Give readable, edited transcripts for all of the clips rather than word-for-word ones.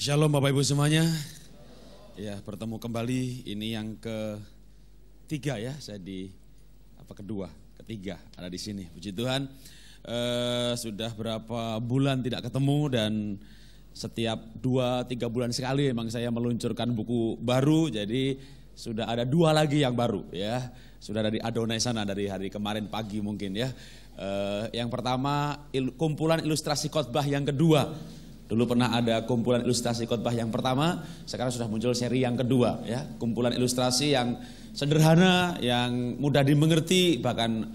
Shalom Bapak Ibu semuanya. Ya, bertemu kembali. Ini yang ketiga ya, saya ketiga ada di sini. Puji Tuhan. Sudah berapa bulan tidak ketemu dan setiap 2-3 bulan sekali memang saya meluncurkan buku baru. Jadi sudah ada 2 lagi yang baru ya. Sudah dari Adonai sana dari hari kemarin pagi mungkin ya. Yang pertama kumpulan ilustrasi khotbah yang kedua. Dulu pernah ada kumpulan ilustrasi khotbah yang pertama, sekarang sudah muncul seri yang kedua ya. Kumpulan ilustrasi yang sederhana, yang mudah dimengerti, bahkan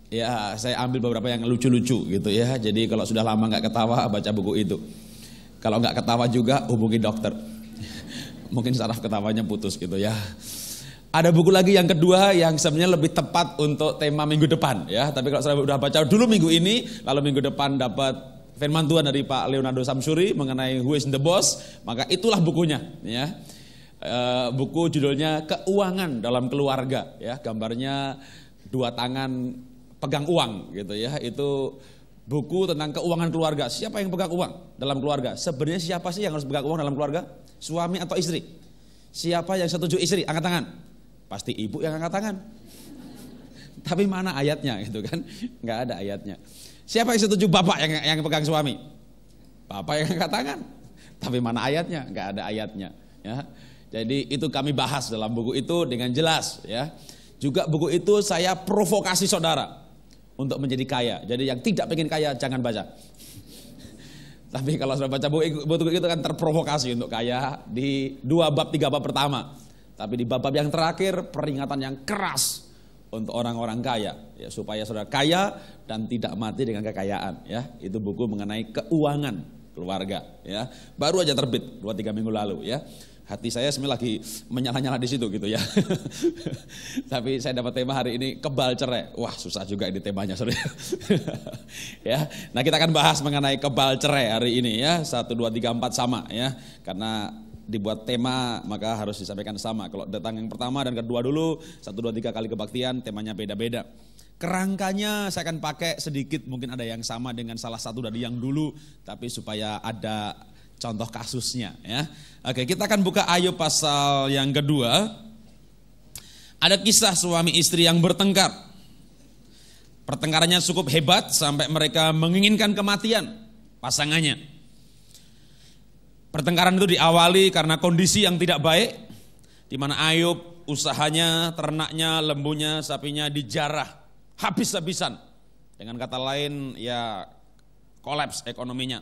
ya saya ambil beberapa yang lucu-lucu gitu ya. Jadi kalau sudah lama nggak ketawa baca buku itu. Kalau nggak ketawa juga hubungi dokter. Mungkin saraf ketawanya putus gitu ya. Ada buku lagi yang kedua yang sebenarnya lebih tepat untuk tema minggu depan ya. Tapi kalau saya sudah baca dulu minggu ini, lalu minggu depan dapat firman Tuhan dari Pak Leonardo Samsuri mengenai Who is the Boss, maka itulah bukunya ya. Buku judulnya Keuangan dalam Keluarga ya, gambarnya 2 tangan pegang uang gitu ya. Itu buku tentang keuangan keluarga. Siapa yang pegang uang dalam keluarga? Sebenarnya siapa sih yang harus pegang uang dalam keluarga? Suami atau istri? Siapa yang setuju istri? Angkat tangan. Pasti ibu yang angkat tangan. Tapi mana ayatnya gitu kan? Nggak ada ayatnya. Siapa yang setuju bapak yang pegang suami? Bapak yang angkat tangan. Tapi mana ayatnya? Nggak ada ayatnya ya. Jadi itu kami bahas dalam buku itu dengan jelas ya. Juga buku itu saya provokasi saudara untuk menjadi kaya. Jadi yang tidak pengen kaya jangan baca. Tapi kalau sudah baca buku itu kan terprovokasi untuk kaya di 2 bab 3 bab pertama. Tapi di bab-bab yang terakhir peringatan yang keras untuk orang-orang kaya ya, supaya saudara kaya dan tidak mati dengan kekayaan ya. Itu buku mengenai keuangan keluarga ya. Baru aja terbit 2-3 minggu lalu ya. Hati saya sebenarnya lagi menyala-nyala di situ gitu ya. Tapi saya dapat tema hari ini kebal cerai. Wah, susah juga ini temanya saudara. Ya. Nah, kita akan bahas mengenai kebal cerai hari ini ya. 1 2 3 4 sama ya. Karena dibuat tema maka harus disampaikan sama. Kalau datang yang pertama dan kedua dulu 1 2 3 kali kebaktian, temanya beda-beda. Kerangkanya saya akan pakai sedikit, mungkin ada yang sama dengan salah satu dari yang dulu, tapi supaya ada contoh kasusnya ya. Oke, kita akan buka Ayub pasal yang kedua. Ada kisah suami istri yang bertengkar. Pertengkarannya cukup hebat sampai mereka menginginkan kematian pasangannya. Pertengkaran itu diawali karena kondisi yang tidak baik, di mana Ayub usahanya, ternaknya, lembunya, sapinya dijarah habis-habisan. Dengan kata lain ya kolaps ekonominya,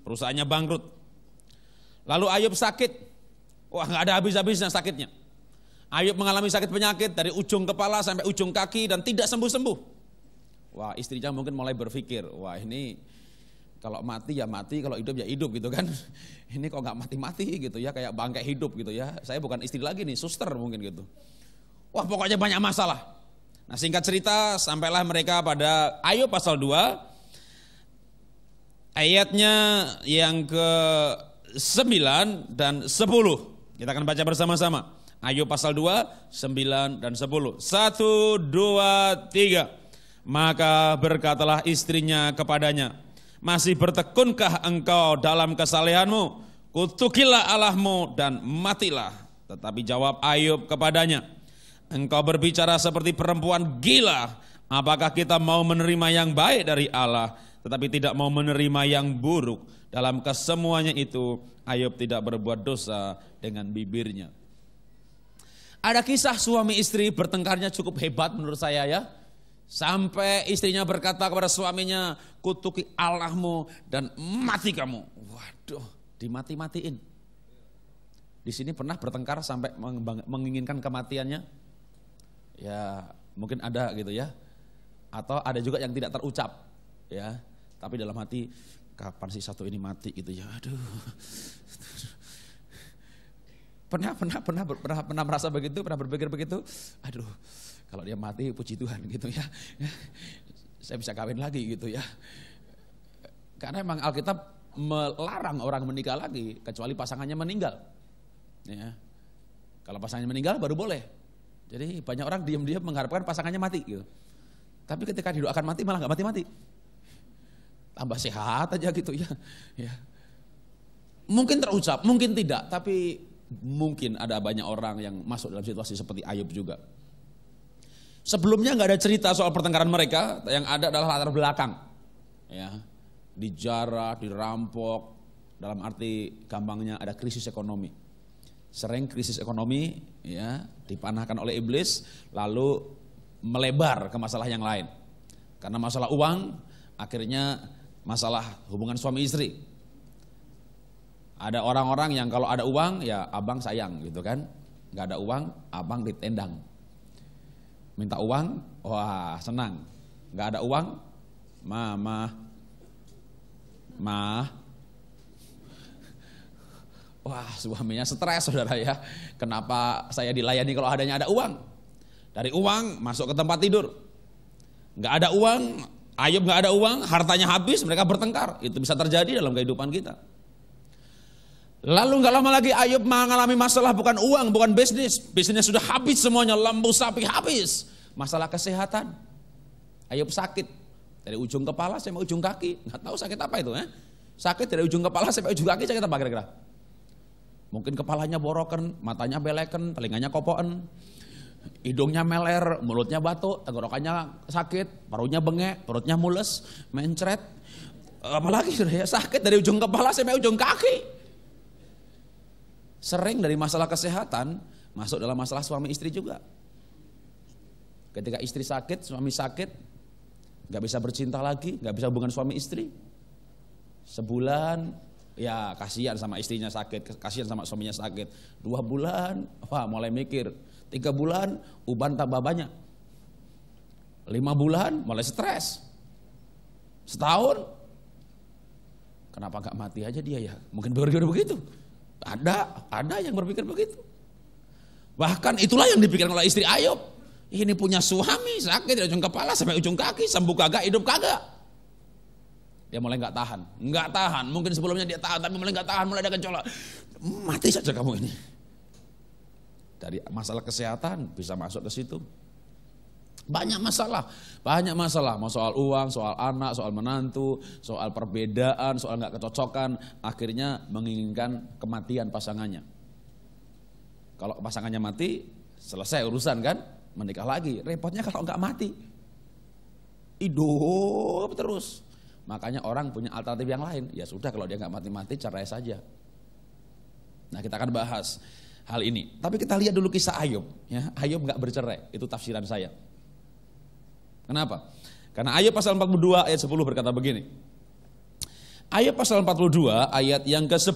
perusahaannya bangkrut. Lalu Ayub sakit, wah nggak ada habis-habisnya sakitnya. Ayub mengalami sakit penyakit dari ujung kepala sampai ujung kaki dan tidak sembuh-sembuh. Wah, istrinya mungkin mulai berpikir, wah ini kalau mati ya mati, kalau hidup ya hidup gitu kan. Ini kok nggak mati-mati gitu ya, kayak bangkai hidup gitu ya. Saya bukan istri lagi nih, suster mungkin gitu. Wah pokoknya banyak masalah. Nah singkat cerita sampailah mereka pada Ayub pasal 2. Ayatnya yang ke-9 dan 10. Kita akan baca bersama-sama. Ayub pasal 2, 9 dan 10. 1, 2, 3. Maka berkatalah istrinya kepadanya, masih bertekunkah engkau dalam kesalehanmu? Kutukilah Allahmu dan matilah. Tetapi jawab Ayub kepadanya, engkau berbicara seperti perempuan gila. Apakah kita mau menerima yang baik dari Allah, tetapi tidak mau menerima yang buruk? Dalam kesemuanya itu Ayub tidak berbuat dosa dengan bibirnya. Ada kisah suami istri bertengkarnya cukup hebat menurut saya ya. Sampai istrinya berkata kepada suaminya, kutuki Allahmu dan mati kamu. Waduh, dimati-matiin. Di sini pernah bertengkar sampai menginginkan kematiannya? Ya, mungkin ada gitu ya. Atau ada juga yang tidak terucap ya. Tapi dalam hati, kapan sih satu ini mati gitu ya. Aduh. Pernah merasa begitu, pernah berpikir begitu? Aduh, kalau dia mati puji Tuhan gitu ya. Saya bisa kawin lagi gitu ya. Karena memang Alkitab melarang orang menikah lagi kecuali pasangannya meninggal. Ya. Kalau pasangannya meninggal baru boleh. Jadi banyak orang diam-diam mengharapkan pasangannya mati gitu. Tapi ketika didoakan mati malah nggak mati-mati. Tambah sehat aja gitu ya. Ya. Mungkin terucap, mungkin tidak, tapi mungkin ada banyak orang yang masuk dalam situasi seperti Ayub juga. Sebelumnya nggak ada cerita soal pertengkaran mereka, yang ada adalah latar belakang. Ya, dijarah, dirampok, dalam arti gampangnya ada krisis ekonomi. Sering krisis ekonomi ya dipanahkan oleh iblis, lalu melebar ke masalah yang lain. Karena masalah uang, akhirnya masalah hubungan suami istri. Ada orang-orang yang kalau ada uang ya abang sayang gitu kan, nggak ada uang abang ditendang. Minta uang, wah senang. Nggak ada uang, mah. Wah suaminya stres saudara ya. Kenapa saya dilayani kalau adanya ada uang? Dari uang masuk ke tempat tidur. Nggak ada uang, Ayub nggak ada uang, hartanya habis, mereka bertengkar. Itu bisa terjadi dalam kehidupan kita. Lalu nggak lama lagi Ayub mengalami masalah bukan uang, bukan bisnis. Bisnisnya sudah habis semuanya, lampu sapi habis. Masalah kesehatan. Ayub sakit dari ujung kepala sampai ujung kaki. Nggak tahu sakit apa itu ya. Sakit dari ujung kepala sampai ujung kaki, sakit apa kira-kira? Mungkin kepalanya boroken, matanya beleken, telinganya kopoen, hidungnya meler, mulutnya batuk, tenggorokannya sakit, parunya bengek, perutnya mules, mencret. Apalagi sudah ya, sakit dari ujung kepala sampai ujung kaki. Sering dari masalah kesehatan masuk dalam masalah suami istri juga. Ketika istri sakit, suami sakit, gak bisa bercinta lagi, gak bisa hubungan suami istri. Sebulan, ya kasihan sama istrinya sakit, kasihan sama suaminya sakit. 2 bulan, wah mulai mikir. 3 bulan, uban tambah banyak. 5 bulan, mulai stres. Setahun, kenapa gak mati aja dia ya? Mungkin berpikir begitu. Ada yang berpikir begitu. Bahkan itulah yang dipikirkan oleh istri Ayub. Ini punya suami sakit dari ujung kepala sampai ujung kaki, sembuh kagak, hidup kagak. Dia mulai nggak tahan. Mungkin sebelumnya dia tahan, tapi mulai nggak tahan, mulai ada gejolak. Mati saja kamu ini. Dari masalah kesehatan bisa masuk ke situ. Banyak masalah, mau soal uang, soal anak, soal menantu, soal perbedaan, soal nggak kecocokan, akhirnya menginginkan kematian pasangannya. Kalau pasangannya mati, selesai urusan kan, menikah lagi. Repotnya kalau nggak mati, hidup terus. Makanya orang punya alternatif yang lain. Ya sudah, kalau dia nggak mati-mati, cerai saja. Nah kita akan bahas hal ini. Tapi kita lihat dulu kisah Ayub. Ya, Ayub nggak bercerai, itu tafsiran saya. Kenapa? Karena Ayub pasal 42 ayat 10 berkata begini. Ayub pasal 42 ayat yang ke-10.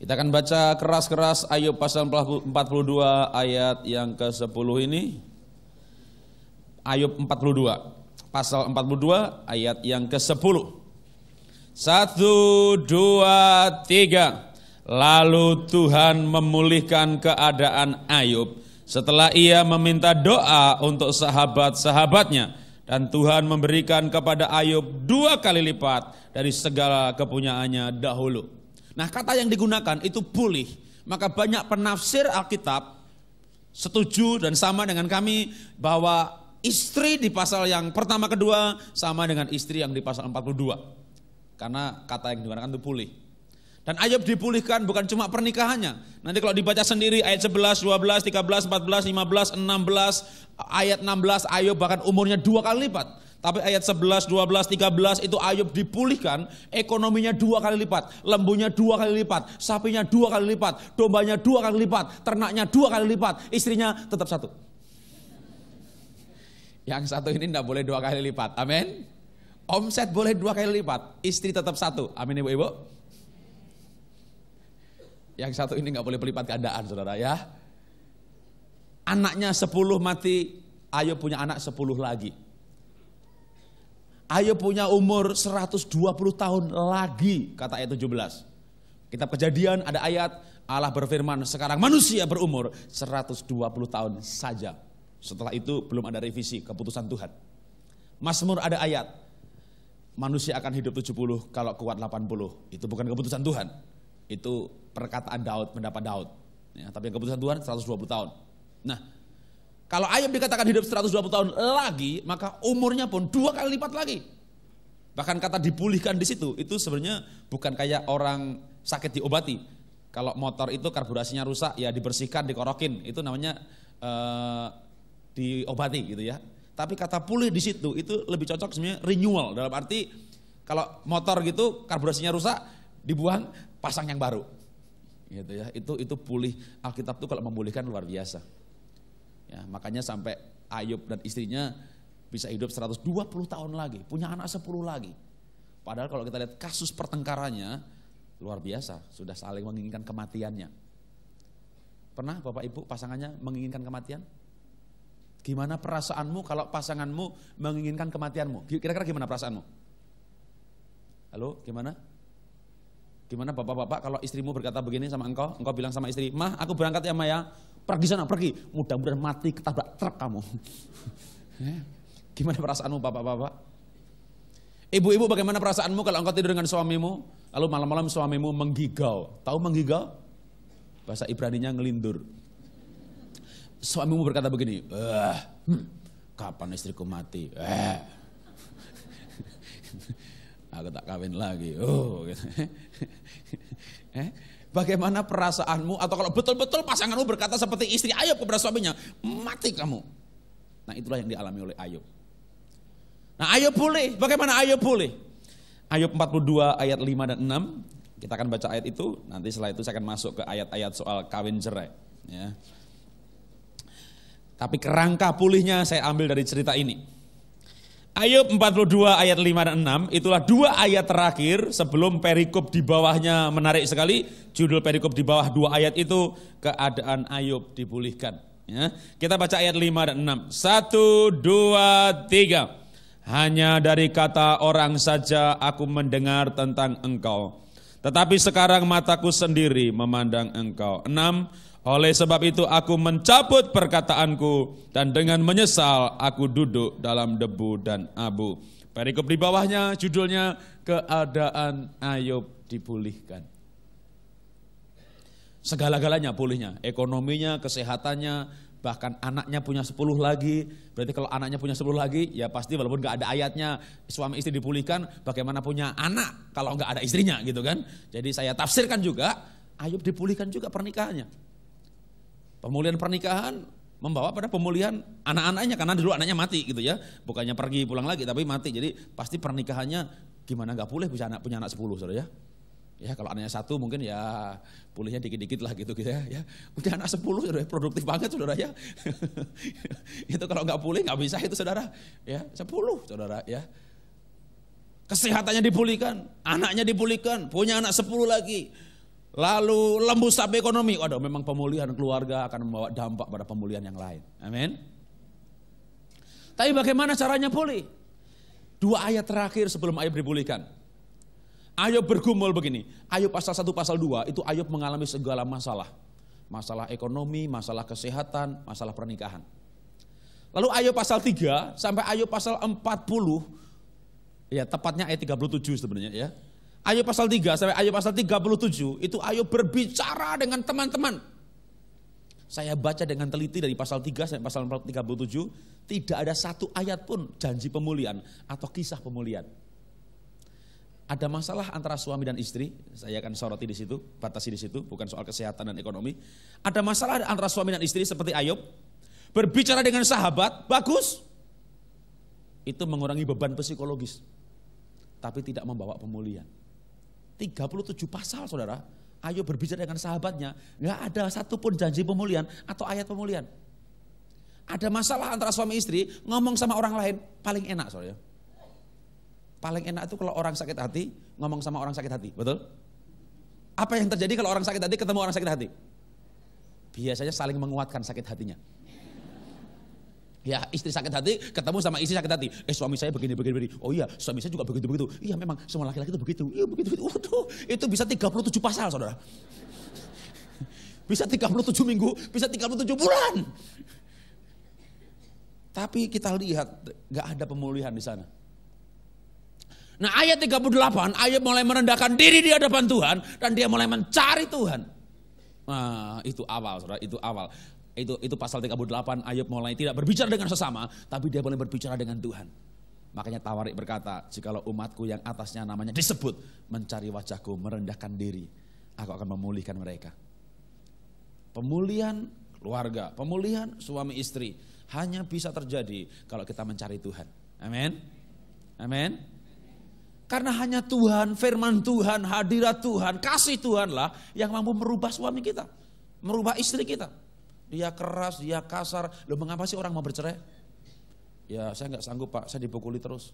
Kita akan baca keras-keras Ayub pasal 42 ayat yang ke-10 ini. Ayub 42, pasal 42 ayat yang ke-10. 1, 2, 3. Lalu Tuhan memulihkan keadaan Ayub setelah ia meminta doa untuk sahabat-sahabatnya, dan Tuhan memberikan kepada Ayub 2 kali lipat dari segala kepunyaannya dahulu. Nah, kata yang digunakan itu pulih. Maka banyak penafsir Alkitab setuju dan sama dengan kami bahwa istri di pasal yang pertama kedua sama dengan istri yang di pasal 42. Karena kata yang digunakan itu pulih. Dan Ayub dipulihkan bukan cuma pernikahannya. Nanti kalau dibaca sendiri ayat 11, 12, 13, 14, 15, 16, ayat 16 Ayub bahkan umurnya 2 kali lipat. Tapi ayat 11, 12, 13 itu Ayub dipulihkan, ekonominya 2 kali lipat, lembunya 2 kali lipat, sapinya 2 kali lipat, dombanya 2 kali lipat, ternaknya 2 kali lipat, istrinya tetap 1. Yang 1 ini tidak boleh 2 kali lipat, amin. Omset boleh 2 kali lipat, istri tetap 1, amin ibu-ibu. Yang 1 ini nggak boleh berlipat keadaan, saudara ya. Anaknya 10 mati, Ayub punya anak 10 lagi. Ayub punya umur 120 tahun lagi, kata ayat 17. Kitab Kejadian ada ayat Allah berfirman, sekarang manusia berumur 120 tahun saja. Setelah itu belum ada revisi keputusan Tuhan. Mazmur ada ayat, manusia akan hidup 70 kalau kuat 80. Itu bukan keputusan Tuhan. Itu perkataan Daud, pendapat Daud. Ya, tapi yang keputusan Tuhan 120 tahun. Nah, Kalau Ayub dikatakan hidup 120 tahun lagi, maka umurnya pun 2 kali lipat lagi. Bahkan kata dipulihkan di situ, itu sebenarnya bukan kayak orang sakit diobati. Kalau motor itu karburasinya rusak, ya dibersihkan, dikorokin, itu namanya diobati gitu ya. Tapi kata pulih di situ, itu lebih cocok sebenarnya renewal. Dalam arti, kalau motor gitu karburasinya rusak, dibuang, pasang yang baru. Gitu ya. Itu pulih. Alkitab itu kalau memulihkan luar biasa. Ya, makanya sampai Ayub dan istrinya bisa hidup 120 tahun lagi, punya anak 10 lagi. Padahal kalau kita lihat kasus pertengkarannya luar biasa, sudah saling menginginkan kematiannya. Pernah Bapak Ibu pasangannya menginginkan kematian? Gimana perasaanmu kalau pasanganmu menginginkan kematianmu? Kira-kira gimana perasaanmu? Halo, gimana? Gimana Bapak-bapak kalau istrimu berkata begini sama engkau bilang sama istri, "Mah, aku berangkat ya, Ma ya. Pergi sana, pergi. Mudah-mudahan mati ketabrak truk kamu." Gimana perasaanmu Bapak-bapak? Ibu-ibu, bagaimana perasaanmu kalau engkau tidur dengan suamimu, lalu malam-malam suamimu menggigau? Tahu menggigau? Bahasa Ibraninya ngelindur. Suamimu berkata begini, kapan istriku mati? Aku tak kawin lagi. Gitu. Bagaimana perasaanmu? Atau kalau betul-betul pasanganmu berkata seperti istri Ayub kepada suaminya, mati kamu. Nah, itulah yang dialami oleh Ayub. Nah, Ayub pulih. Bagaimana Ayub pulih? Ayub 42 ayat 5 dan 6. Kita akan baca ayat itu. Nanti setelah itu saya akan masuk ke ayat-ayat soal kawin cerai. Ya. Tapi kerangka pulihnya saya ambil dari cerita ini. Ayub 42 ayat 5 dan 6, itulah 2 ayat terakhir sebelum perikop di bawahnya menarik sekali. Judul perikop di bawah 2 ayat itu, keadaan Ayub dipulihkan. Ya. Kita baca ayat 5 dan 6. 1, 2, 3. Hanya dari kata orang saja aku mendengar tentang engkau. Tetapi sekarang mataku sendiri memandang engkau. 6. Oleh sebab itu aku mencabut perkataanku dan dengan menyesal aku duduk dalam debu dan abu. Perikop di bawahnya judulnya keadaan Ayub dipulihkan. Segala-galanya pulihnya, ekonominya, kesehatannya, bahkan anaknya punya 10 lagi. Berarti kalau anaknya punya 10 lagi, ya pasti walaupun gak ada ayatnya suami istri dipulihkan, bagaimana punya anak kalau gak ada istrinya gitu kan. Jadi saya tafsirkan juga, Ayub dipulihkan juga pernikahannya. Pemulihan pernikahan membawa pada pemulihan anak-anaknya, karena dulu anaknya mati gitu ya. Bukannya pergi pulang lagi tapi mati. Jadi pasti pernikahannya gimana gak pulih bisa punya anak 10 saudara ya. Ya kalau anaknya 1 mungkin ya pulihnya dikit-dikit lah gitu ya. Udah anak 10 saudara, produktif banget saudara ya. Itu kalau gak pulih gak bisa itu saudara. Ya 10 saudara ya. Kesehatannya dipulihkan, anaknya dipulihkan, punya anak 10 lagi. Lalu lembu sampai ekonomi, waduh memang pemulihan keluarga akan membawa dampak pada pemulihan yang lain. Amin. Tapi bagaimana caranya pulih? 2 ayat terakhir sebelum Ayub dipulihkan. Ayub bergumul begini, Ayub pasal 1 pasal 2 itu Ayub mengalami segala masalah. Masalah ekonomi, masalah kesehatan, masalah pernikahan. Lalu Ayub pasal 3 sampai Ayub pasal 40, ya tepatnya ayat 37 sebenarnya ya. Ayub pasal 3 sampai Ayub pasal 37 itu Ayub berbicara dengan teman-teman. Saya baca dengan teliti dari pasal 3 sampai pasal 37, tidak ada satu ayat pun janji pemulihan atau kisah pemulihan. Ada masalah antara suami dan istri, saya akan soroti di situ, batasi di situ, bukan soal kesehatan dan ekonomi. Ada masalah antara suami dan istri seperti Ayub, berbicara dengan sahabat, bagus. Itu mengurangi beban psikologis, tapi tidak membawa pemulihan. 37 pasal saudara, Ayub berbicara dengan sahabatnya, gak ada satupun janji pemulihan atau ayat pemulihan. Ada masalah antara suami istri, ngomong sama orang lain, paling enak saudara. Paling enak itu kalau orang sakit hati, ngomong sama orang sakit hati, betul? Apa yang terjadi kalau orang sakit hati ketemu orang sakit hati? Biasanya saling menguatkan sakit hatinya. Ya istri sakit hati ketemu sama istri sakit hati. Suami saya begini. Oh iya suami saya juga begitu. Iya memang semua laki-laki itu begitu. Iya begitu. Waduh, itu bisa 37 pasal saudara. Bisa 37 minggu, bisa 37 bulan. Tapi kita lihat gak ada pemulihan di sana. Nah ayat 38, Ayub mulai merendahkan diri di hadapan Tuhan dan dia mulai mencari Tuhan. Nah itu awal saudara, itu awal. Itu pasal 38, Ayub mulai tidak berbicara dengan sesama, tapi dia mulai berbicara dengan Tuhan. Makanya Tawarik berkata, jikalau umatku yang atasnya namanya disebut mencari wajahku, merendahkan diri, aku akan memulihkan mereka. Pemulihan keluarga, pemulihan suami istri hanya bisa terjadi kalau kita mencari Tuhan. Amin. Amin. Karena hanya Tuhan, firman Tuhan, hadirat Tuhan, kasih Tuhanlah yang mampu merubah suami kita, merubah istri kita. Dia keras, dia kasar. Loh, mengapa sih orang mau bercerai? Ya saya gak sanggup Pak, saya dipukuli terus.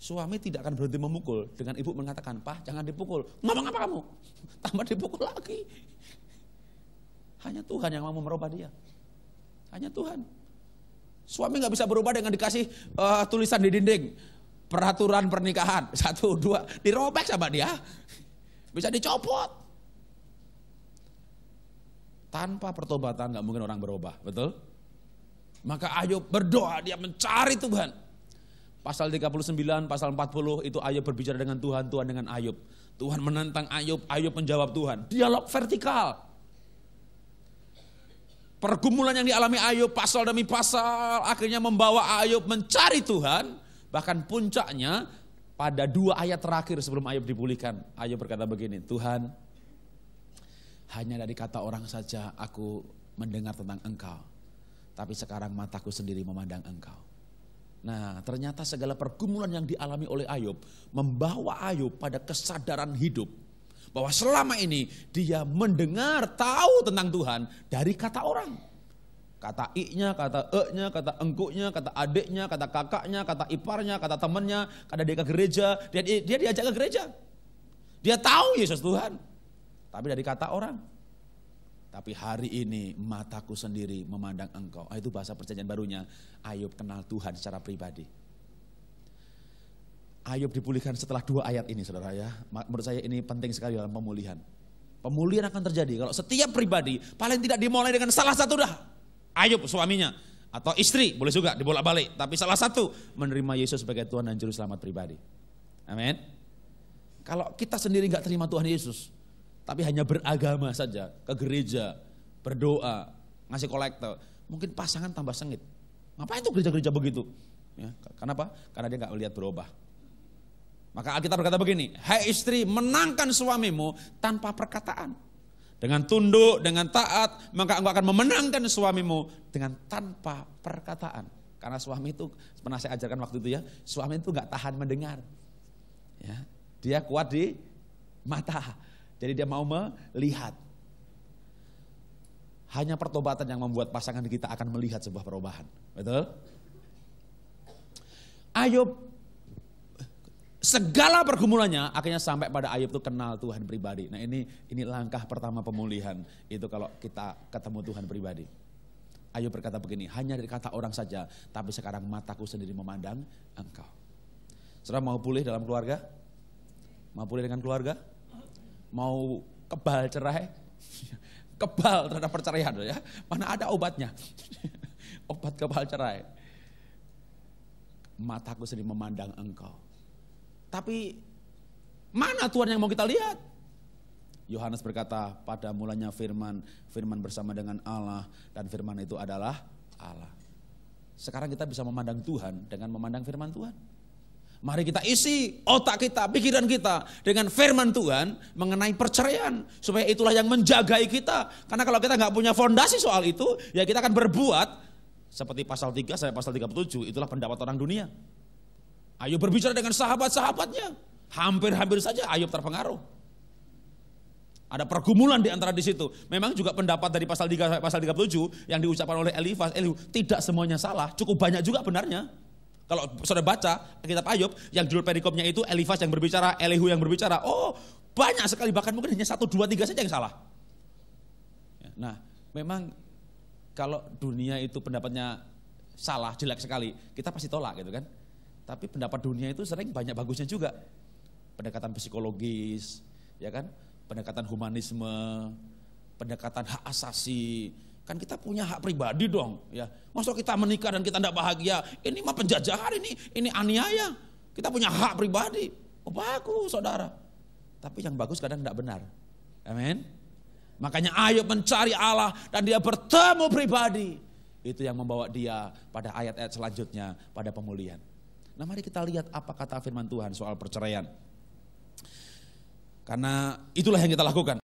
Suami tidak akan berhenti memukul dengan ibu mengatakan, Pak jangan dipukul. Ngomong apa kamu? Tambah dipukul lagi. Hanya Tuhan yang mau merubah dia. Hanya Tuhan. Suami gak bisa berubah dengan dikasih tulisan di dinding. Peraturan pernikahan 1, 2, dirobek sama dia. Bisa dicopot. Tanpa pertobatan gak mungkin orang berubah, betul? Maka Ayub berdoa, dia mencari Tuhan. Pasal 39, pasal 40 itu Ayub berbicara dengan Tuhan, Tuhan dengan Ayub. Tuhan menantang Ayub, Ayub menjawab Tuhan. Dialog vertikal. Pergumulan yang dialami Ayub pasal demi pasal akhirnya membawa Ayub mencari Tuhan. Bahkan puncaknya pada 2 ayat terakhir sebelum Ayub dipulihkan. Ayub berkata begini, Tuhan, hanya dari kata orang saja aku mendengar tentang Engkau. Tapi sekarang mataku sendiri memandang Engkau. Nah, ternyata segala pergumulan yang dialami oleh Ayub membawa Ayub pada kesadaran hidup. Bahwa selama ini dia mendengar, tahu tentang Tuhan dari kata orang. Kata I-nya, kata E-nya, kata engkuknya, kata adiknya, kata kakaknya, kata iparnya, kata temannya. Kata dia ke gereja, dia diajak ke gereja. Dia tahu Yesus Tuhan. Tapi dari kata orang. Tapi hari ini mataku sendiri memandang Engkau. Itu bahasa perjanjian barunya. Ayub kenal Tuhan secara pribadi. Ayub dipulihkan setelah 2 ayat ini, saudara ya. Menurut saya ini penting sekali dalam pemulihan. Pemulihan akan terjadi kalau setiap pribadi paling tidak dimulai dengan salah satu dah. Ayub suaminya atau istri boleh juga dibolak-balik. Tapi salah satu menerima Yesus sebagai Tuhan dan Juru Selamat pribadi. Amin. Kalau kita sendiri gak terima Tuhan Yesus, tapi hanya beragama saja, ke gereja, berdoa, ngasih kolektor, mungkin pasangan tambah sengit. Ngapain tuh gereja-gereja begitu? Ya, kenapa? Karena dia gak melihat berubah. Maka Alkitab berkata begini, hai istri menangkan suamimu tanpa perkataan. Dengan tunduk, dengan taat, maka engkau akan memenangkan suamimu dengan tanpa perkataan. Karena suami itu, pernah saya ajarkan waktu itu ya, suami itu gak tahan mendengar. Ya, dia kuat di mata. Jadi dia mau melihat. Hanya pertobatan yang membuat pasangan kita akan melihat sebuah perubahan. Betul? Ayub, segala pergumulannya akhirnya sampai pada Ayub itu kenal Tuhan pribadi. Nah ini langkah pertama pemulihan. Itu kalau kita ketemu Tuhan pribadi. Ayub berkata begini, hanya dari kata orang saja, tapi sekarang mataku sendiri memandang Engkau. Saudara mau pulih dalam keluarga? Mau pulih dengan keluarga? Mau kebal cerai, kebal terhadap perceraian ya, mana ada obatnya, obat kebal cerai. Mataku sendiri memandang Engkau. Tapi mana Tuhan yang mau kita lihat? Yohanes berkata, pada mulanya firman, firman bersama dengan Allah, dan firman itu adalah Allah. Sekarang kita bisa memandang Tuhan dengan memandang firman Tuhan. Mari kita isi otak kita, pikiran kita dengan firman Tuhan mengenai perceraian. Supaya itulah yang menjagai kita. Karena kalau kita gak punya fondasi soal itu, ya kita akan berbuat seperti pasal 3 sampai pasal 37, itulah pendapat orang dunia. Ayub berbicara dengan sahabat-sahabatnya. Hampir-hampir saja Ayub terpengaruh. Ada pergumulan di antara di situ. Memang juga pendapat dari pasal 3 sampai pasal 37 yang diucapkan oleh Elihu, tidak semuanya salah, cukup banyak juga benarnya. Kalau saudara baca kitab Ayub, yang judul perikopnya itu Elifas yang berbicara, Elihu yang berbicara. Oh, banyak sekali, bahkan mungkin hanya 1, 2, 3 saja yang salah. Nah, memang kalau dunia itu pendapatnya salah, jelek sekali, kita pasti tolak gitu kan. Tapi pendapat dunia itu sering banyak bagusnya juga. Pendekatan psikologis, ya kan? Pendekatan humanisme, pendekatan hak asasi. Kan kita punya hak pribadi dong, ya. Masa kita menikah dan kita tidak bahagia? Ini mah penjajahan, ini aniaya. Kita punya hak pribadi. Oh bagus saudara. Tapi yang bagus kadang tidak benar. Amin. Makanya Ayub mencari Allah dan dia bertemu pribadi. Itu yang membawa dia pada ayat-ayat selanjutnya pada pemulihan. Nah, mari kita lihat apa kata firman Tuhan soal perceraian. Karena itulah yang kita lakukan.